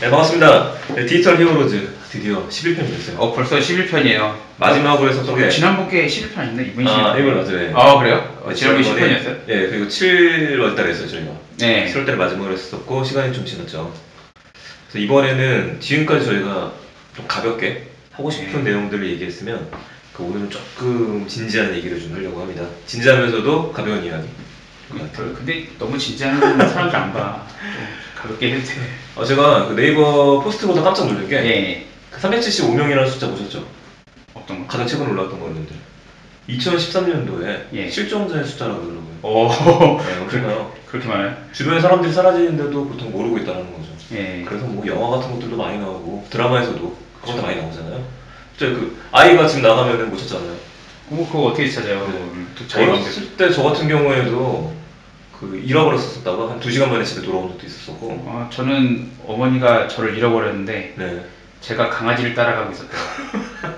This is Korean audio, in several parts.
네, 반갑습니다. 네, 디지털 히어로즈 드디어 11편이 됐어요. 벌써 11편이에요. 마지막으로 했었던 게 지난번 게 11편 아닌데 이번 11편. 이번 맞아요. 네. 그래요? 지난번 10편이었어요? 예, 그리고 7월 달에 했어요, 저희가. 네. 7월 달에 마지막으로 했었고 시간이 좀 지났죠. 그래서 이번에는 지금까지 저희가 좀 가볍게 하고 싶은 내용들을 얘기했으면 오늘은 조금 진지한 얘기를 좀 하려고 합니다. 진지하면서도 가벼운 이야기. 근데 너무 진지한 사람들 안 봐. 가볍게 해도 돼. 제가 그 네이버 포스트보다 깜짝 놀란 게 예. 375명이라는 숫자 보셨죠? 어떤 거? 가장 최근 올라왔던 거였는데 2013년도에 예. 실종자의 숫자라고 그러더라고요. 네, 엄청나요. 그렇게 많아요? 주변에 사람들이 사라지는데도 보통 모르고 있다는 거죠. 예. 그래서 뭐 영화 같은 것들도 많이 나오고 드라마에서도 그것도 많이 나오잖아요. 진짜 그 아이가 집 나가면은 못 찾잖아요. 그거 어떻게 찾아요? 네. 어렸을 때 저 같은 경우에도 잃어버렸었다가 한 2시간 만에 집에 돌아온 적도 있었고. 저는 어머니가 저를 잃어버렸는데 네. 제가 강아지를 따라가고 있었대요.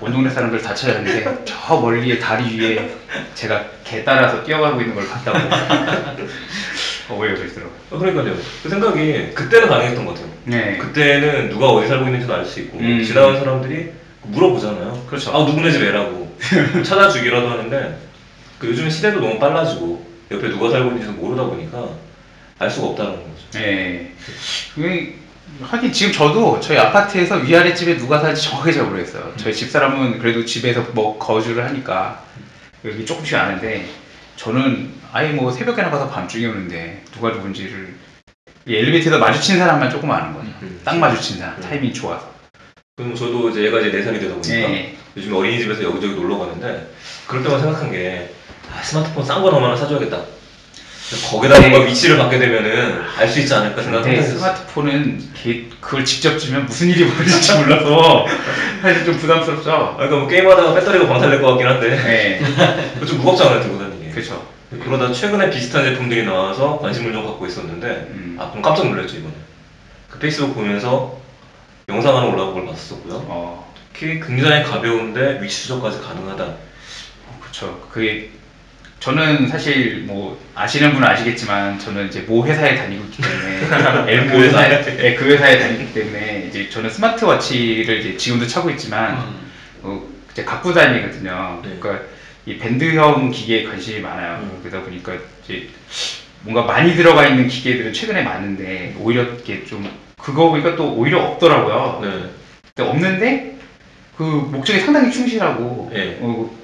온 동네 사람들 다 찾았는데 저 멀리에 다리 위에 제가 개 따라서 뛰어가고 있는 걸 봤다고. 오해가 되더라고요. 그러니까요. 그 생각이 그때는 가능했던 것 같아요. 네. 그때는 누가 어디 살고 있는지도 알 수 있고 지나온 사람들이 물어보잖아요. 그렇죠. 누구네 집 애라고 찾아주기라도 하는데 요즘 시대도 너무 빨라지고 옆에 누가 살고 있는지도 모르다 보니까 알 수가 없다는 거죠. 네. 하긴 지금 저도 저희 아파트에서 위아래 집에 누가 살지 정확하게 잘 모르겠어요. 저희 집사람은 그래도 집에서 뭐 거주를 하니까 여기 조금씩 아는데 저는 아예 뭐 새벽에 나가서 밤중에 오는데 누가 누군지를 엘리베이터에서 마주친 사람만 조금 아는 거죠. 딱 마주친 사람, 타이밍이 좋아서. 그럼 저도 이제 얘가 이제 4살이 되다 보니까 요즘 어린이집에서 여기저기 놀러 가는데 그럴 때만 생각한 게 스마트폰 싼 거 하나 사줘야겠다. 거기다 뭔가 위치를 받게 되면은 알 수 있지 않을까 생각하는데 스마트폰은 그걸 직접 주면 무슨 일이 벌어질지 몰라서 사실 좀 부담스럽죠. 그러니까 뭐 게임하다가 배터리가 방탈될 것 같긴 한데 네. 좀 무겁잖아요, 들고 다니기. 그렇죠. 그러다 최근에 비슷한 제품들이 나와서 관심을 좀 갖고 있었는데 그럼 깜짝 놀랐죠, 이번에. 그 페이스북 보면서 영상 하나 올라온 걸 봤었고요. 특히 굉장히 가벼운데 위치 추적까지 가능하다. 그렇죠. 저는 사실 뭐 아시는 분은 아시겠지만 저는 이제 모 회사에 다니고 있기 때문에 엘모 회사에 그 회사에 다니기 때문에 이제 저는 스마트워치를 이제 지금도 차고 있지만 이제 갖고 다니거든요. 그러니까 이 밴드형 기계에 관심이 많아요. 그러다 보니까 이제 뭔가 많이 들어가 있는 기계들은 최근에 많은데 오히려 이게 좀 그거 보니까 또 오히려 없더라고요. 네. 근데 없는데 그 목적에 상당히 충실하고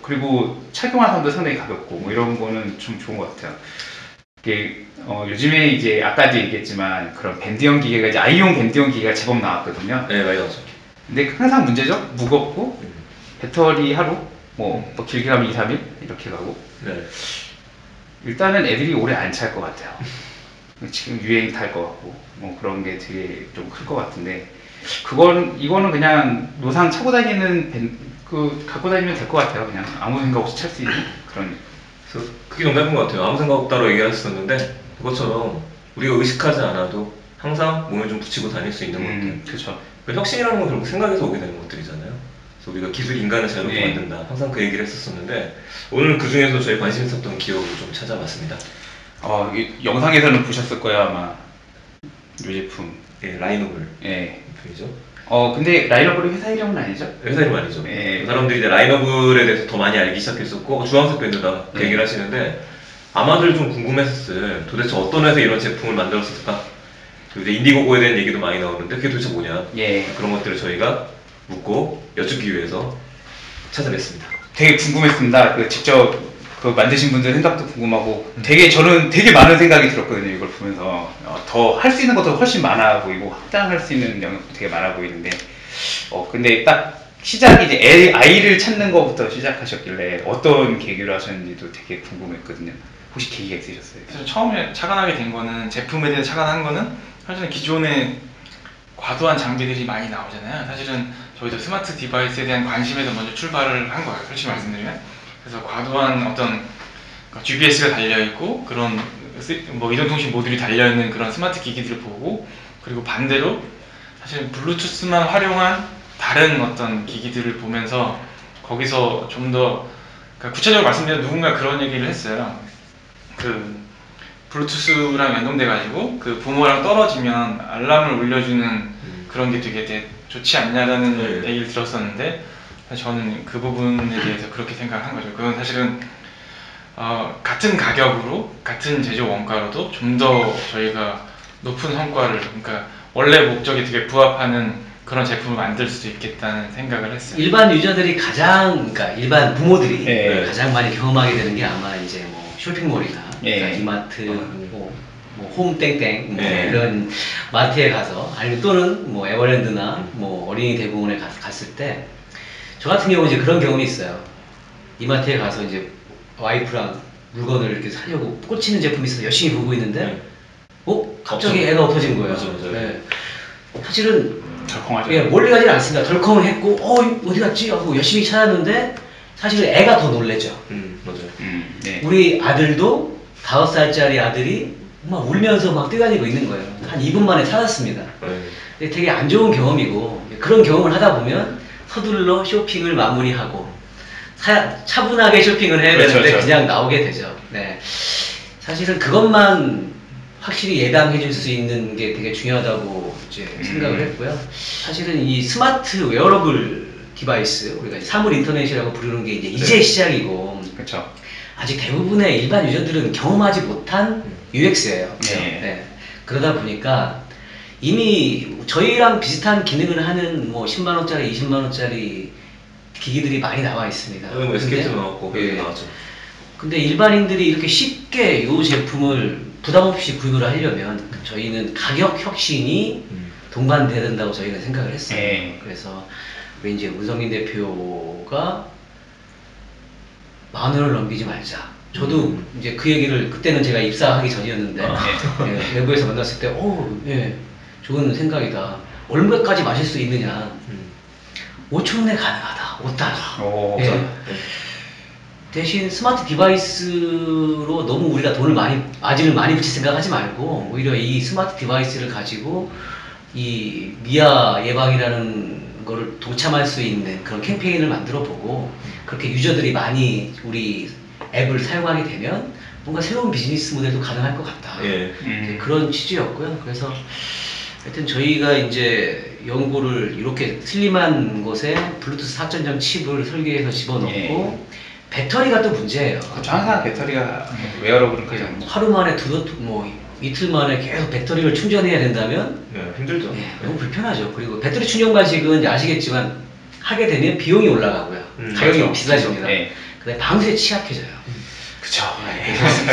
그리고 착용하는 사람도 상당히 가볍고 뭐 이런 거는 좀 좋은 것 같아요. 이게 요즘에 이제 아까도 얘기했지만 그런 밴드형 기계가 이제 아이용 밴드형 기계가 제법 나왔거든요. 네, 많이 나왔죠. 근데 항상 문제죠. 무겁고 배터리 하루 뭐 길게 가면 2, 3일 이렇게 가고. 네. 일단은 애들이 오래 안 찰 것 같아요. 지금 유행 탈 것 같고 뭐 그런 게 되게 좀 클 것 같은데 이거는 그냥 노상 차고 다니는 갖고 다니면 될 것 같아요. 그냥 아무 생각 없이 찰 수 있는 그런. 그래서 그게 정답인 것 같아요. 아무 생각 없다고 얘기하셨었는데 그것처럼 우리가 의식하지 않아도 항상 몸에 좀 붙이고 다닐 수 있는 것들. 그렇죠. 혁신이라는 건 결국 생각에서 오게 되는 것들이잖아요. 그래서 우리가 기술이 인간을 자유롭게 만든다. 항상 그 얘기를 했었었는데 오늘 그 중에서 저희 관심 있었던 기업을 좀 찾아봤습니다. 영상에서는 보셨을 거예요 아마. 이 제품. 라이너블. 예. 제품이죠. 근데 라이너블이 회사 이름은 아니죠? 회사 이름 아니죠. 사람들이 이제 라이너블에 대해서 더 많이 알기 시작했었고 주황색 밴드다 그 얘기를 하시는데 아마들 좀 궁금했었어요. 도대체 어떤 회사에 이런 제품을 만들었을까? 이제 인디고고에 대한 얘기도 많이 나오는데 그게 도대체 뭐냐? 그런 것들을 저희가 묻고 여쭙기 위해서 찾아냈습니다. 되게 궁금했습니다. 직접 만드신 분들 생각도 궁금하고 저는 되게 많은 생각이 들었거든요. 이걸 보면서 더 할 수 있는 것도 훨씬 많아 보이고 확장할 수 있는 영역도 되게 많아 보이는데 근데 딱 시작이 이제 아이를 찾는 것부터 시작하셨길래 어떤 계기로 하셨는지도 되게 궁금했거든요. 혹시 계기가 있으셨어요? 그래서 처음에 착안하게 된 거는 제품에 대해 착안한 거는 사실은 기존에 과도한 장비들이 많이 나오잖아요. 사실은 저희도 스마트 디바이스에 대한 관심에서 먼저 출발을 한 거예요. 솔직히 말씀드리면. 그래서 과도한 어떤 GPS가 달려있고 그런 뭐 이동통신 모듈이 달려있는 그런 스마트 기기들을 보고 그리고 반대로 사실 블루투스만 활용한 다른 어떤 기기들을 보면서 거기서 좀 더 구체적으로 말씀드리면 누군가 그런 얘기를 했어요. 블루투스랑 연동돼 가지고 그 부모랑 떨어지면 알람을 울려주는 그런 게 되게 좋지 않냐라는 얘기를 들었었는데 사실 저는 그 부분에 대해서 그렇게 생각을 한 거죠. 그건 사실은 같은 가격으로 같은 제조 원가로도 좀 더 저희가 높은 성과를 그러니까 원래 목적에 되게 부합하는 그런 제품을 만들 수 있겠다는 생각을 했어요. 일반 유저들이 그러니까 일반 부모들이 네. 가장 많이 경험하게 되는 게 아마 이제 뭐 쇼핑몰이나 네. 그러니까 이마트, 뭐 홈땡땡 네. 이런 마트에 가서 아니면 또는 뭐 에버랜드나 뭐 어린이 대공원에 갔을 때 저 같은 경우 이제 그런 경험이 있어요. 이마트에 가서 이제 와이프랑 물건을 이렇게 사려고 꽂히는 제품이 있어서 열심히 보고 있는데 갑자기 없죠. 애가 엎어진 거예요. 맞아요. 네. 사실은 덜컹하죠. 예, 멀리 가진 않습니다. 덜컹을 했고 어디 갔지? 하고 열심히 찾았는데 사실은 애가 더 놀랬죠. 맞아요. 네. 우리 아들도 5살짜리 아들이 막 울면서 막 뛰어다니고 있는 거예요. 한 2분 만에 찾았습니다. 근데 되게 안 좋은 경험이고 그런 경험을 하다 보면 서둘러 쇼핑을 마무리하고 차분하게 쇼핑을 해야 그렇죠, 되는데 그렇죠. 그냥 나오게 되죠. 네. 사실은 그것만 확실히 예방해 줄 수 있는 게 되게 중요하다고 이제 생각을 했고요. 사실은 이 스마트 웨어러블 디바이스, 우리가 이제 사물 인터넷이라고 부르는 게 이제 시작이고, 그렇죠. 아직 대부분의 일반 유저들은 경험하지 못한 UX예요. 네. 그러다 보니까 이미 저희랑 비슷한 기능을 하는 뭐 10만원짜리, 20만원짜리 기기들이 많이 나와 있습니다. 뭐 SK도 나왔고 예. 나왔죠. 근데 일반인들이 이렇게 쉽게 이 제품을 부담 없이 구입을 하려면 저희는 가격 혁신이 동반돼야 된다고 저희는 생각을 했어요. 네. 그래서 우리 이제 문성민 대표가 10,000원을 넘기지 말자. 저도 이제 그 얘기를 그때는 제가 입사하기 전이었는데 예, 외부에서 만났을 때 예, 좋은 생각이다. 얼마까지 마실 수 있느냐. 5,000원에 가능하다. 5달러. 오, 예. 대신 스마트 디바이스로 너무 우리가 돈을 마진을 많이 붙일 생각하지 말고 오히려 이 스마트 디바이스를 가지고 이 미아 예방이라는 거를 동참할 수 있는 그런 캠페인을 만들어 보고 그렇게 유저들이 많이 우리 앱을 사용하게 되면 뭔가 새로운 비즈니스 모델도 가능할 것 같다. 예. 이제 그런 취지였고요. 그래서 하여튼 저희가 이제 연구를 이렇게 슬림한 곳에 블루투스 4.0 칩을 설계해서 집어넣고 배터리가 또 문제예요. 그렇죠. 항상 배터리가 웨어러블은 가장 하루 만에 이틀 만에 계속 배터리를 충전해야 된다면 힘들죠. 너무 불편하죠. 그리고 배터리 충전 방식은 이제 아시겠지만 하게 되면 비용이 올라가고요. 가격이 그렇죠. 비싸집니다. 네. 근데 방수에 취약해져요. 그쵸. 그래서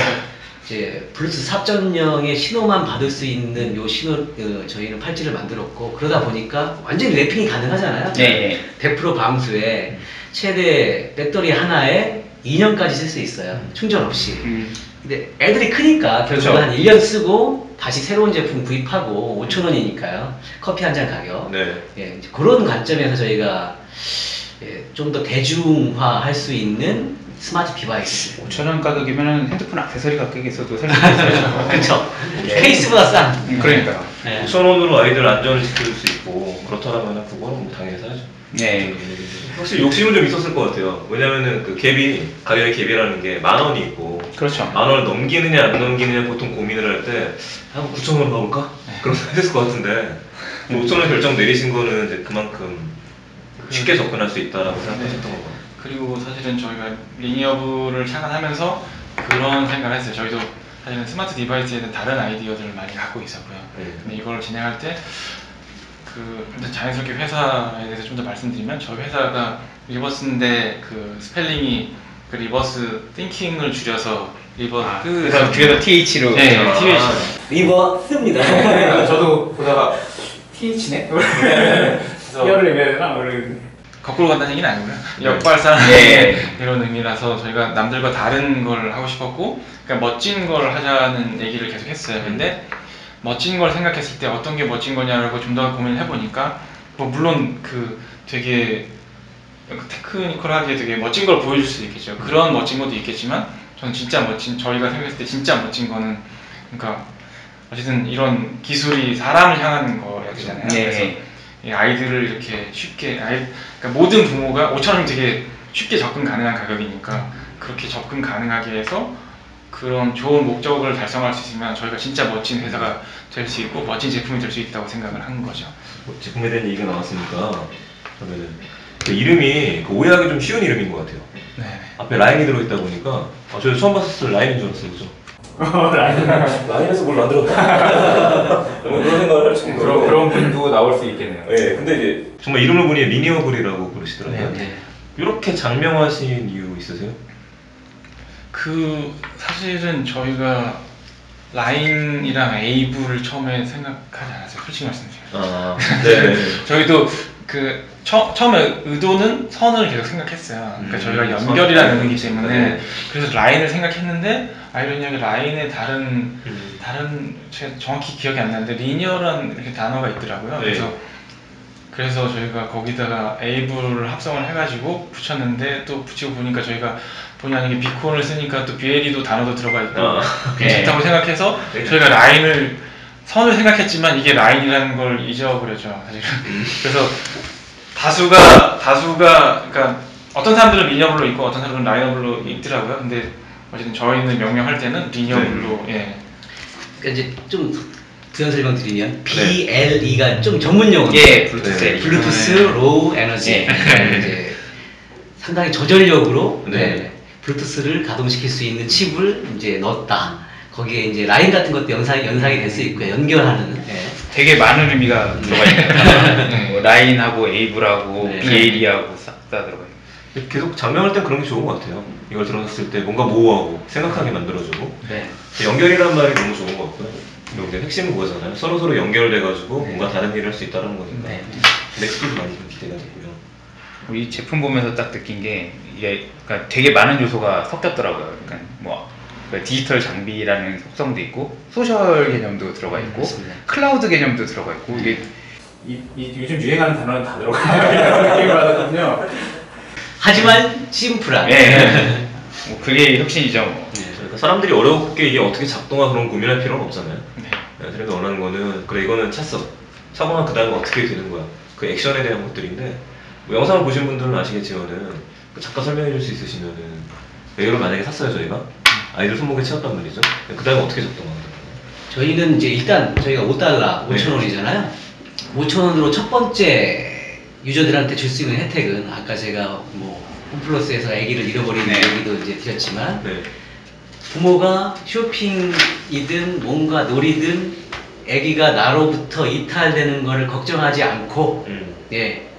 이제 블루투스 4.0의 신호만 받을 수 있는 요 신호 저희는 팔찌를 만들었고 그러다 보니까 완전히 랩핑이 가능하잖아요. 네. 100% 방수에 최대 배터리 하나에 2년까지 쓸 수 있어요. 충전 없이. 근데 애들이 크니까 결국 그렇죠. 한 1년 쓰고 다시 새로운 제품 구입하고 5,000원이니까요. 커피 한 잔 가격. 네. 예, 이제 그런 관점에서 저희가 좀 더 대중화 할 수 있는 스마트 디바이스. 5,000원 가격이면 핸드폰 액세서리 가격에서도 살 수 있어요. 그쵸. 네. 케이스보다 싼. 그러니까요. 네. 5,000원으로 아이들 안전을 지킬 수 있고 그렇다면 그거는 뭐 당연히 사야죠. 네. 확실히 욕심은 좀 있었을 것 같아요. 왜냐면은 그 가격의 갭이라는 게 10,000원이 있고 그렇죠. 10,000원을 넘기느냐 안 넘기느냐 보통 고민을 할 때 9,000원 가볼까? 그런 생각 했을 것 같은데 5,000원 결정 내리신 거는 이제 그만큼 쉽게 접근할 수 있다라고 생각하셨던 거고. 그리고 사실은 저희가 리니어브를 창안하면서 그런 생각을 했어요. 저희도 사실은 스마트 디바이스에는 다른 아이디어들을 많이 갖고 있었고요. 근데 이걸 진행할 때 일단 자연스럽게 회사에 대해서 좀 더 말씀드리면 저희 회사가 리버스인데 그 스펠링이 그 리버스 띵킹을 줄여서 그래서 뒤에서 TH로. 네, TH. 리버스입니다. 저도 보다가 TH네? 혀를 내야 되나? 거꾸로 간다는 얘기는 아니고요. 네. 역발상 네. 이런 의미라서 저희가 남들과 다른 걸 하고 싶었고 그러니까 멋진 걸 하자는 얘기를 계속 했어요. 근데 멋진 걸 생각했을 때 어떤 게 멋진 거냐라고 좀 더 고민을 해보니까 뭐 물론 그 되게 테크니컬하게 되게 멋진 걸 보여줄 수도 있겠죠. 그런 멋진 것도 있겠지만 저는 진짜 저희가 생각했을 때 진짜 멋진 거는 그러니까 어쨌든 이런 기술이 사람을 향하는 거야 되잖아요. 네. 그래서 이 아이들을 이렇게 쉽게 그러니까 모든 부모가 5,000원이면 되게 쉽게 접근 가능한 가격이니까 그렇게 접근 가능하게 해서 그런 좋은 목적을 달성할 수 있으면 저희가 진짜 멋진 회사가 될 수 있고 멋진 제품이 될 수 있다고 생각을 한 거죠. 제품에 대한 얘기가 나왔으니까 그러면은 그 이름이 그 오해하기 좀 쉬운 이름인 것 같아요. 네. 앞에 라인이 들어있다 보니까 저희 처음 봤을 때 라인인 줄 알았어요, 그죠? 라인에서 뭘 만들었나? 그런 생각을 할 정도로. 그런 분도 나올 수 있겠네요. 네, 근데 이제 정말 이름을 보니 리니어블이라고 부르시더라고요. 네. 이렇게 장명하신 이유 있으세요? 그 사실은 저희가 라인이랑 에이블을 처음에 생각하지 않았어요. 솔직히 말씀드리면. 아, 네. 저희도 그 처음에 의도는 선을 계속 생각했어요. 그러니까 저희가 연결이라는 선. 의미이기 때문에 네. 그래서 라인을 생각했는데 아이러니하게 라인의 다른 제가 정확히 기억이 안 나는데 리니어라는 이렇게 단어가 있더라고요. 네. 그래서 저희가 거기다가 에이블을 합성을 해가지고 붙였는데 또 붙이고 보니까 저희가 본의 아니게 비콘을 쓰니까 또 BLE도 단어도 들어가 있고 괜찮다고 생각해서 네. 저희가 선을 생각했지만 이게 라인이라는 걸 잊어버렸죠, 사실은. 그래서 다수가 그러니까 어떤 사람들은 리니어블로 있고 어떤 사람들은 라이너블로 있더라고요. 근데 어쨌든 저희는 명명할 때는 리니어블로 예. 그러니까 이제 좀 부연 설명 드리면 BLE가 좀 전문 용어. 예, 블루투스 네. LE. 블루투스 로우 에너지. 이제 상당히 저전력으로 블루투스를 가동시킬 수 있는 칩을 이제 넣었다. 거기에 이제 라인 같은 것도 연상이 될 수 있고요. 연결하는. 되게 많은 의미가 들어가 있네요. 뭐 라인하고 에이블하고 네. BLE하고 싹 다 들어가 있어요. 계속 장명할 땐 그런 게 좋은 것 같아요. 이걸 들었을 때 뭔가 모호하고 생각하게 만들어주고 네. 연결이라는 말이 너무 좋은 것 같고요. 그리고 이제 핵심은 그거잖아요. 서로 연결돼가지고 네. 뭔가 다른 일을 할 수 있다는 거니까 네. 넥스트도 많이 좀 기대가 되고요. 이 제품 보면서 딱 느낀 게 이게 그러니까 되게 많은 요소가 섞였더라고요. 그러니까 뭐 디지털 장비라는 속성도 있고 소셜 개념도 들어가 있고 맞습니다. 클라우드 개념도 들어가 있고 이게 요즘 유행하는 단어는 다 들어가요. 이런 느낌을 받았거든요. 하지만 심플한. 네. 뭐 그게 혁신이죠. 뭐. 그러니까 사람들이 어렵게 이게 어떻게 작동하고 그런 고민할 필요는 없잖아요. 네. 사람들이 원하는 거는 그래 이거는 찼어. 차고 나면 그 다음에 어떻게 되는 거야. 그 액션에 대한 것들인데 뭐 영상을 보신 분들은 아시겠지만은 그 잠깐 설명해 줄 수 있으시면은 이걸 만약에 샀어요 저희가 아이들 손목에 채웠단 말이죠. 그 다음에 어떻게 작동하는 거예요? 저희는 이제 일단 저희가 5달러, 네. 5,000원이잖아요. 5,000원으로 첫 번째 유저들한테 줄 수 있는 혜택은 아까 제가 뭐 홈플러스에서 아기를 잃어버린 얘기도 이제 드렸지만 네. 부모가 쇼핑이든 뭔가 놀이든 아기가 나로부터 이탈되는 거를 걱정하지 않고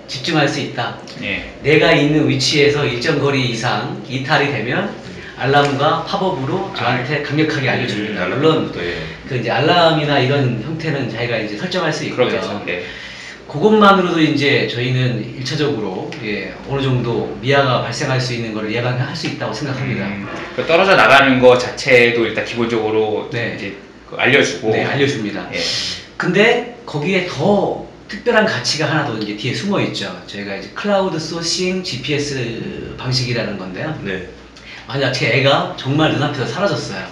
집중할 수 있다. 예. 내가 있는 위치에서 일정 거리 이상 이탈이 되면 알람과 팝업으로 저한테 강력하게 알려줍니다. 물론 그 이제 알람이나 이런 형태는 자기가 이제 설정할 수 있고요. 그렇겠죠. 네. 그것만으로도 이제 저희는 1차적으로 어느 정도 미아가 발생할 수 있는 걸 예방할 수 있다고 생각합니다. 그 떨어져 나가는 거 자체도 일단 기본적으로 네. 이제 알려주고. 네, 알려줍니다. 예. 근데 거기에 더 특별한 가치가 하나 더 이제 뒤에 숨어 있죠. 저희가 이제 클라우드 소싱 GPS 방식이라는 건데요. 네. 만약 제 애가 정말 눈앞에서 사라졌어요.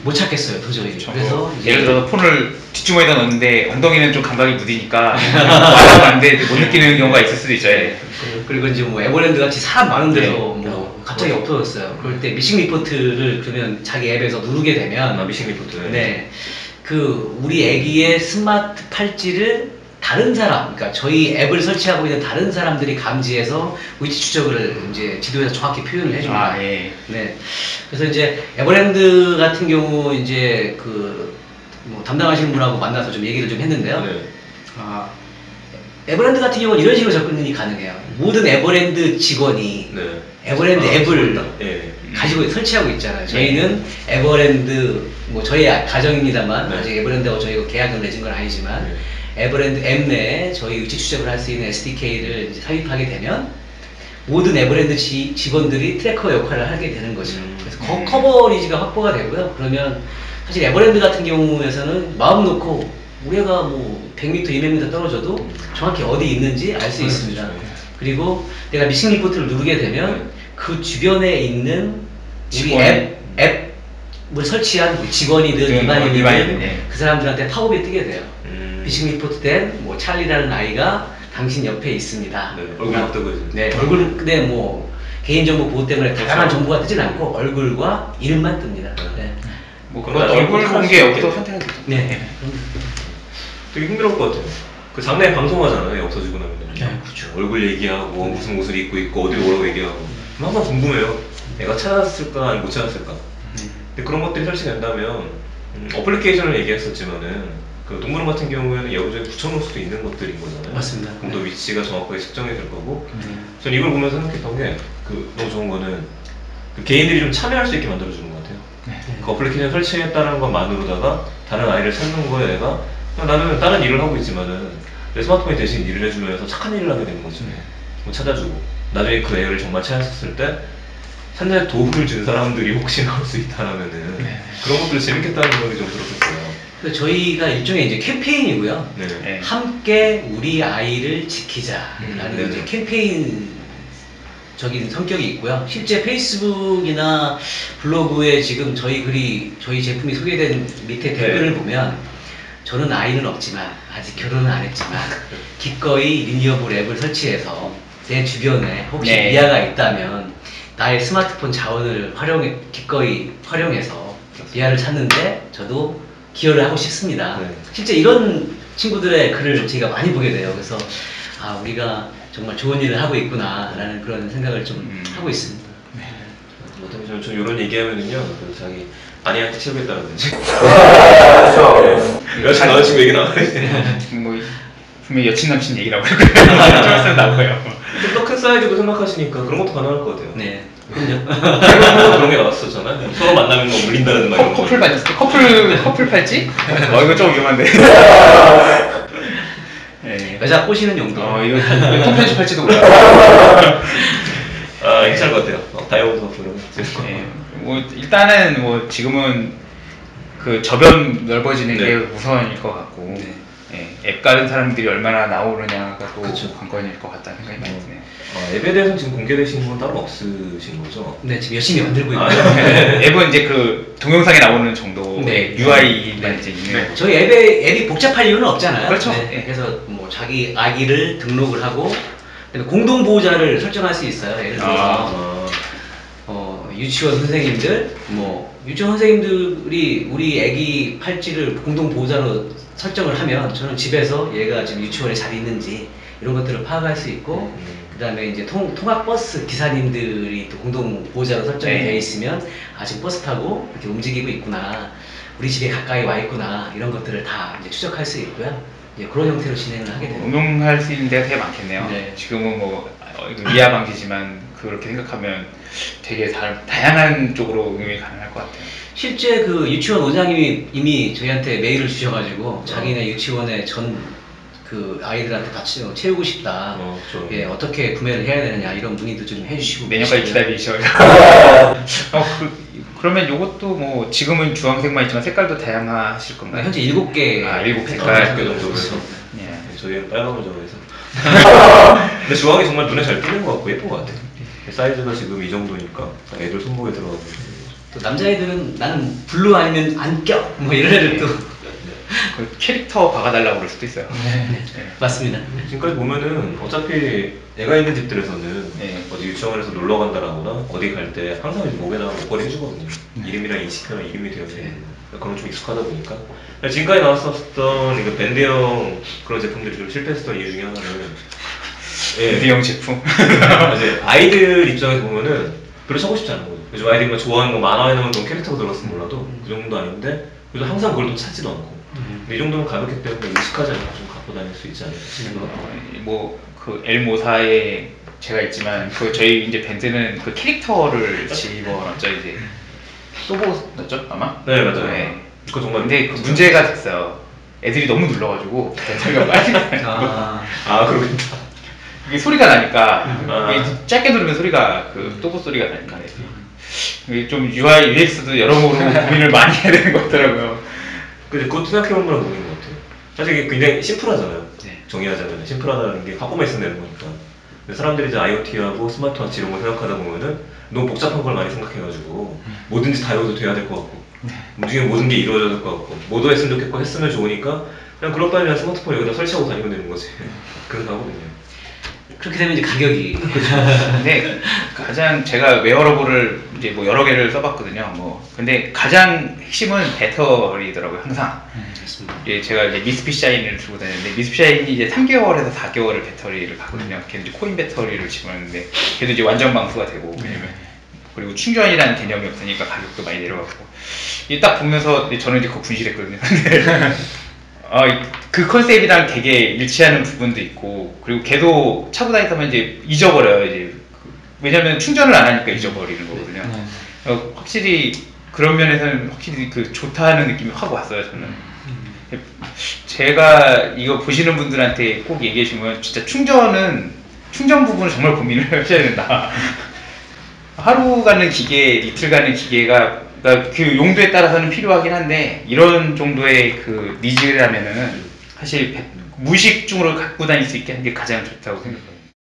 못 찾겠어요, 도저히. 그래서 이제 예를 들어서 폰을 뒷주머니에다 넣는데 엉덩이는 좀 감각이 무디니까 말하면 안 돼, 못 느끼는 경우가 있을 수도 있죠. 예. 그리고 이제 뭐 에버랜드 같이 사람 많은 데서 네. 뭐 갑자기 없어졌어요. 그럴 때 미싱 리포트를 그러면 자기 앱에서 누르게 되면 미싱 리포트. 네. 그 우리 애기의 스마트 팔찌를 다른 사람, 그러니까 저희 앱을 설치하고 있는 다른 사람들이 감지해서 위치 추적을 이제 지도에서 정확히 표현을 해줍니다. 아, 예. 네. 그래서 이제 에버랜드 같은 경우 이제 그 뭐 담당하시는 분하고 만나서 좀 얘기를 좀 했는데요. 네. 아, 에버랜드 같은 경우는 이런 식으로 접근이 가능해요. 모든 에버랜드 직원이 네. 에버랜드 앱을 네. 가지고 설치하고 있잖아요. 저희는 에버랜드 뭐 저희 가정입니다만 네. 아직 에버랜드하고 저희가 계약을 맺은 건 아니지만 네. 에버랜드 앱 내에 저희 위치 추적을 할 수 있는 SDK를 이제 삽입하게 되면 모든 에버랜드 직원들이 트래커 역할을 하게 되는 거죠. 그래서 커버리지가 확보가 되고요. 그러면 사실 에버랜드 같은 경우에서는 마음 놓고 우리가 뭐 100m, 200m 떨어져도 정확히 어디 있는지 알 수 있습니다. 그리고 내가 미싱 리포트를 누르게 되면 그 주변에 있는 우리 직원. 앱을 설치한 직원이든 일반인이든 일반인이든, 그 사람들한테 팝업이 뜨게 돼요. 미싱 리포트 된 뭐 찰리라는 아이가 당신 옆에 있습니다. 네. 얼굴 막 뜨고 있어요. 네, 얼굴 근데 뭐 개인정보 보호 때문에 다양한 그렇죠. 정보가 뜨진 않고 얼굴과 이름만 뜹니다. 네. 뭐 그건 그것도 나중에 얼굴 꼭 공개 할수 여부도 있겠네. 선택은 되죠. 네. 되게 흥미로울 것 같아요. 그 장례 방송하잖아요. 없어지고 나면. 네, 그렇죠. 얼굴 얘기하고 무슨 옷을 입고 있고 어디로 오라고 얘기하고. 그럼 항상 궁금해요. 내가 찾았을까 아니면 못 찾았을까. 근데 그런 것들이 설치된다면 어플리케이션을 얘기했었지만은 그 동물원 같은 경우에는 여기저기 붙여놓을 수도 있는 것들인 거잖아요. 맞습니다. 그럼 또 네. 위치가 정확하게 측정이 될 거고. 네. 전 이걸 보면서 생각했던 게 그 너무 좋은 거는 그 개인들이 좀 참여할 수 있게 만들어주는 것 같아요. 그 어플리케이션 설치했다는 것만으로다가 다른 아이를 찾는 거에 내가 그냥 나는 다른 일을 하고 있지만은 내 스마트폰이 대신 일을 해주면서 착한 일을 하게 되는 거지. 뭐 찾아주고 나중에 그 애를 정말 찾았을 때 산재 도움을 준 사람들이 혹시 나올 수 있다라면은 그런 것들이 재밌겠다는 생각이 좀 들었었어요. 그래서 저희가 일종의 이제 캠페인이고요. 네. 네. 함께 우리 아이를 지키자라는 네네. 이제 캠페인적인 성격이 있고요. 실제 페이스북이나 블로그에 지금 저희 제품이 소개된 밑에 댓글을 보면 저는 아이는 없지만 아직 결혼은 안 했지만 기꺼이 리니어블 앱을 설치해서 내 주변에 혹시 네. 미아가 있다면 나의 스마트폰 자원을 기꺼이 활용해서 미아를 찾는데 저도 기여를 하고 싶습니다. 네. 실제 이런 친구들의 글을 제가 많이 보게 돼요. 그래서 아 우리가 정말 좋은 일을 하고 있구나라는 그런 생각을 좀 하고 있습니다. 어떤 저 이런 얘기하면은요, 그 자기 아내한테 채우겠다라든지. 여자친구 남자친구 얘기 나와요. 뭐 분명히 여친 남친 얘기라고 할 거예요. 좀 나고요. 좀 더 큰 사이즈도 생각하시니까 그런 것도 가능할 것 같아요. 네. 그럼요. 그런 게 나왔었잖아요. 서로 만나면 뭐 물린다는 말 이런 거. 커플 팔찌? 이거 좀 위험한데. 네. 여자 꼬시는 용도. 이거 통 편집할지도 몰라. 아, 괜찮을 것 같아요. 다이어트 이런 거. 네. 뭐 일단은 뭐 지금은 그 저변 넓어지는 네. 게 우선일 것 같고 앱 깔은 사람들이 얼마나 나오느냐가 또 그쵸. 관건일 것 같다는 생각이 많이 드네요. 앱에 대해서는 지금 공개되신 건 따로 없으신 거죠? 네, 지금 열심히 만들고 있고요. 앱은 이제 그 동영상에 나오는 정도 네. UI만 이제 있는 거고. 저희 앱이 복잡할 이유는 없잖아요. 그렇죠. 네, 네. 그래서 뭐 자기 아기를 등록을 하고 그다음에 공동 보호자를 설정할 수 있어요. 예를 들어서 유치원 선생님들, 유치원 선생님들이 우리 아기 팔찌를 공동 보호자로 설정을 하면 저는 집에서 얘가 지금 유치원에 잘 있는지 이런 것들을 파악할 수 있고 그다음에 이제 통학버스 기사님들이 또 공동 보호자로 설정이 네. 되어 있으면 지금 버스 타고 이렇게 움직이고 있구나, 우리 집에 가까이 와 있구나 이런 것들을 다 이제 추적할 수 있고요. 그런 형태로 진행을 하게 됩니다. 응용할 수 있는 데가 되게 많겠네요. 네. 지금은 뭐 이거 미아 방지지만 그렇게 생각하면 되게 다양한 쪽으로 응용이 가능할 것 같아요. 실제 그 유치원 원장님이 이미 저희한테 메일을 주셔가지고 자기네 유치원에 그 아이들한테 같이 채우고 싶다. 어떻게 구매를 해야 되느냐 이런 문의도 좀 해주시고 내년까지 기다리셔요. 그러면 이것도 뭐 지금은 주황색만 있지만 색깔도 다양하실 건가요? 현재 7개 7색깔 정도 해서. 예. 저희는 빨강을 좋아해서. 근데 주황이 정말 눈에 잘 띄는 것 같고 예쁜 것 같아요. 사이즈가 지금 이 정도니까 애들 손목에 들어가고. 또 남자애들은 나는 블루 아니면 안 껴! 뭐 이런 애들 또 그 캐릭터 박아달라고 그럴 수도 있어요. 맞습니다. 지금까지 보면은 어차피 애가 있는 집들에서는 네. 어디 유치원에서 놀러 간다라거나 어디 갈 때 항상 이제 목에다 목걸이 해주거든요. 이름이랑 인식하면 이름이 되어 있는 그런 좀 익숙하다 보니까 지금까지 나왔었던 이거 밴드형 그런 제품들이 좀 실패했었던 이유 중에 하나는 밴드형 제품. 이제 아이들 입장에서 보면은 별로 사고 싶지 않은 거죠. 요즘 아이들이 좋아하는 거 만화에 나오는 그런 캐릭터가 들어갔으면 몰라도 그 정도도 아닌데 그래도 항상 그걸 또 찾지도 않고 근데 이 정도면 가볍기 때문에 의식하지 않고 좀 갖고 다닐 수 있지 않을까 싶습니다. 뭐그 엘모사에 제가 있지만 그 저희 이제 밴드는 그 캐릭터를 집어넣었죠 이제 소보였죠 아마? 네 맞아요. 네. 그거 정말 근데 그 문제가 됐어요. 애들이 너무 눌러가지고 배터리가 빨리 나요. 그러겠다. 그게 소리가 나니까 이게 짧게 누르면 소리가 그 또보 소리가 나니까 이게 좀 UI, UX도 여러모로 고민을 많이 해야 되는 것 같더라고요. 근데 그것도 생각해보면 보는 것 같아요. 사실 이게 굉장히 심플하잖아요. 네. 정의하자면 심플하다는 게 갖고만 있으면 되는 거니까. 근데 사람들이 이제 IoT하고 스마트워치 이런 걸 생각하다 보면은 너무 복잡한 걸 많이 생각해가지고 뭐든지 다 여기서 돼야 될 것 같고 움직이면 모든 게 이루어져야 될 것 같고 뭐도 했으면 좋겠고 했으면 좋으니까 그냥 그럴 바에는 스마트폰 여기다 설치하고 다니면 되는 거지. 그래서 하거든요. 그렇게 되면 이제 가격이 근데 가장 제가 웨어러블을 이제 뭐 여러 개를 써봤거든요. 뭐 근데 가장 핵심은 배터리더라고요. 항상. 그렇습니다. 예, 제가 이제 미스핏 샤인을 들고 다녔는데 미스핏 샤인이 이제 3개월에서 4개월을 배터리를 가거든요. 걔는 이제 코인 배터리를 집어넣는데 걔도 이제 완전 방수가 되고 왜냐면 그리고 충전이라는 개념이 없으니까 가격도 많이 내려가고 이게 딱 보면서 저는 이제 그거 분실했거든요. 근데 그 컨셉이랑 되게 일치하는 부분도 있고 그리고 걔도 차고 다니다면 이제 잊어버려요. 이제 왜냐면 충전을 안 하니까 잊어버리는 거거든요. 확실히 그런 면에서는 확실히 그 좋다는 느낌이 확 왔어요. 저는. 제가 이거 보시는 분들한테 꼭 얘기해 주면 진짜 충전 부분은 정말 고민을 하셔야 된다. 하루 가는 기계, 이틀 가는 기계가 그러니까 그 용도에 따라서는 필요하긴 한데 이런 정도의 그 니즈라면은 사실 무의식중으로 갖고 다닐 수 있게 하는 게 가장 좋다고 생각해요.